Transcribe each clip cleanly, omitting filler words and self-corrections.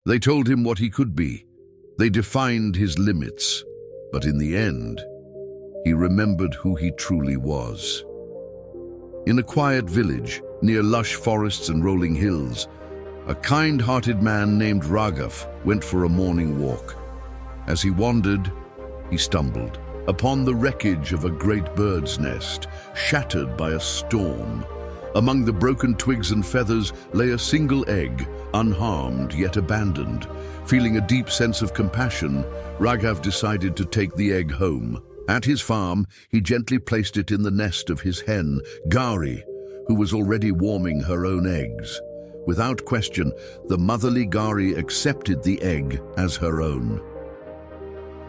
They told him what he could be. They defined his limits. But in the end, he remembered who he truly was. In a quiet village, near lush forests and rolling hills, a kind-hearted man named Raghav went for a morning walk. As he wandered, he stumbled upon the wreckage of a great bird's nest, shattered by a storm. Among the broken twigs and feathers lay a single egg, unharmed yet abandoned. Feeling a deep sense of compassion, Raghav decided to take the egg home. At his farm, he gently placed it in the nest of his hen, Gari, who was already warming her own eggs. Without question, the motherly Gari accepted the egg as her own.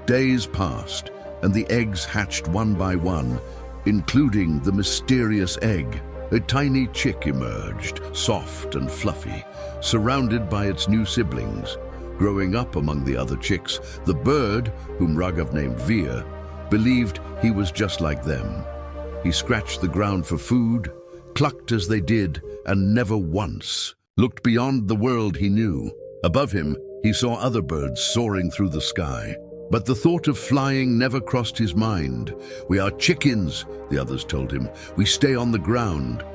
Days passed, and the eggs hatched one by one, including the mysterious egg. A tiny chick emerged, soft and fluffy, surrounded by its new siblings. Growing up among the other chicks, the bird, whom Raghav named Veer, believed he was just like them. He scratched the ground for food, clucked as they did, and never once looked beyond the world he knew. Above him, he saw other birds soaring through the sky. But the thought of flying never crossed his mind. "We are chickens," the others told him. "We stay on the ground."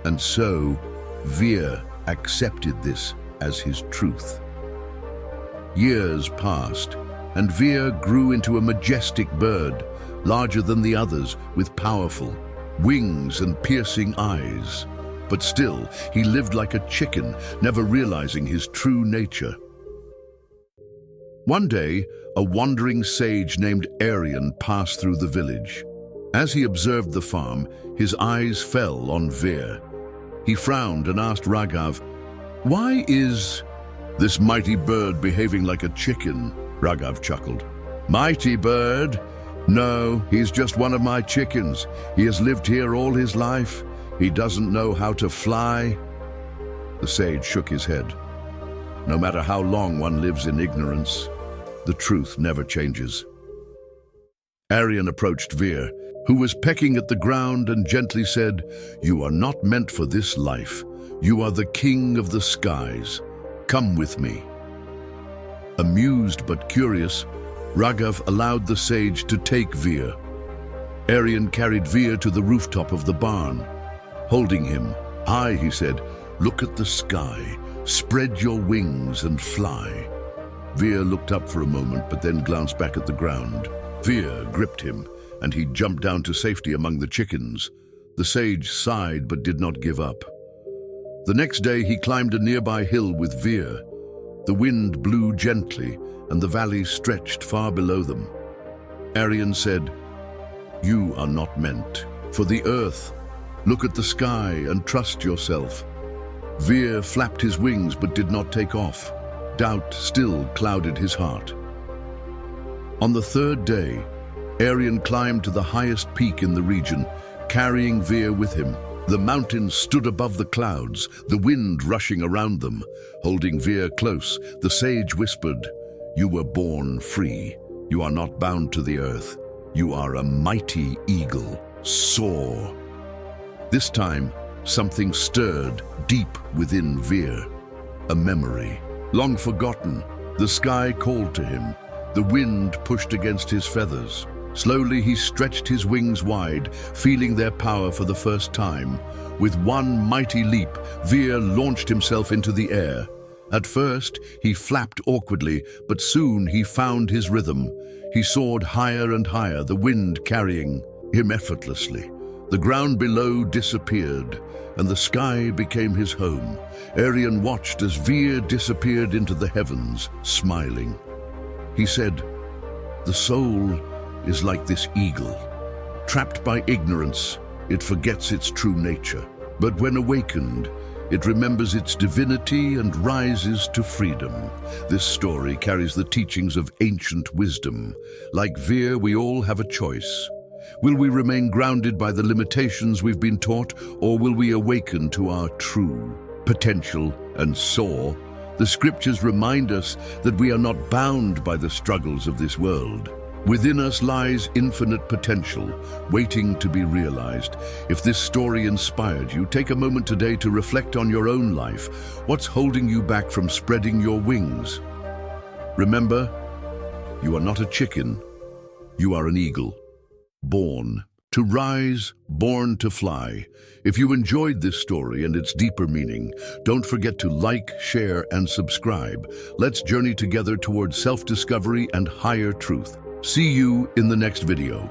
And so, Veer accepted this as his truth. Years passed, and Veer grew into a majestic bird, larger than the others, with powerful wings and piercing eyes. But still, he lived like a chicken, never realizing his true nature. One day, a wandering sage named Aryan passed through the village. As he observed the farm, his eyes fell on Veer. He frowned and asked Raghav, "Why is this mighty bird behaving like a chicken?" Raghav chuckled. "Mighty bird? No, he's just one of my chickens. He has lived here all his life. He doesn't know how to fly." The sage shook his head. No matter how long one lives in ignorance, the truth never changes. Aryan approached Veer, who was pecking at the ground, and gently said, "You are not meant for this life. You are the king of the skies. Come with me." Amused but curious, Raghav allowed the sage to take Veer. Aryan carried Veer to the rooftop of the barn. Holding him high, he said, "Look at the sky. Spread your wings and fly." Veer looked up for a moment, but then glanced back at the ground. Fear gripped him, and he jumped down to safety among the chickens. The sage sighed but did not give up. The next day he climbed a nearby hill with Veer. The wind blew gently, and the valley stretched far below them. Aryan said, "You are not meant for the earth. Look at the sky and trust yourself." Veer flapped his wings but did not take off. Doubt still clouded his heart. On the third day, Aryan climbed to the highest peak in the region, carrying Veer with him. The mountains stood above the clouds, the wind rushing around them. Holding Veer close, the sage whispered, "You were born free. You are not bound to the earth. You are a mighty eagle. Soar." This time, something stirred deep within Veer. A memory, long forgotten. The sky called to him. The wind pushed against his feathers. Slowly he stretched his wings wide, feeling their power for the first time. With one mighty leap, Veer launched himself into the air. At first, he flapped awkwardly, but soon he found his rhythm. He soared higher and higher, the wind carrying him effortlessly. The ground below disappeared, and the sky became his home. Aryan watched as Veer disappeared into the heavens, smiling. He said, "The soul is like this eagle. Trapped by ignorance, it forgets its true nature. But when awakened, it remembers its divinity and rises to freedom." This story carries the teachings of ancient wisdom. Like Veer, we all have a choice. Will we remain grounded by the limitations we've been taught, or will we awaken to our true potential and soar? The scriptures remind us that we are not bound by the struggles of this world. Within us lies infinite potential, waiting to be realized. If this story inspired you, take a moment today to reflect on your own life. What's holding you back from spreading your wings? Remember, you are not a chicken. You are an eagle. Born to rise, born to fly. If you enjoyed this story and its deeper meaning, don't forget to like, share, and subscribe. Let's journey together towards self-discovery and higher truth. See you in the next video.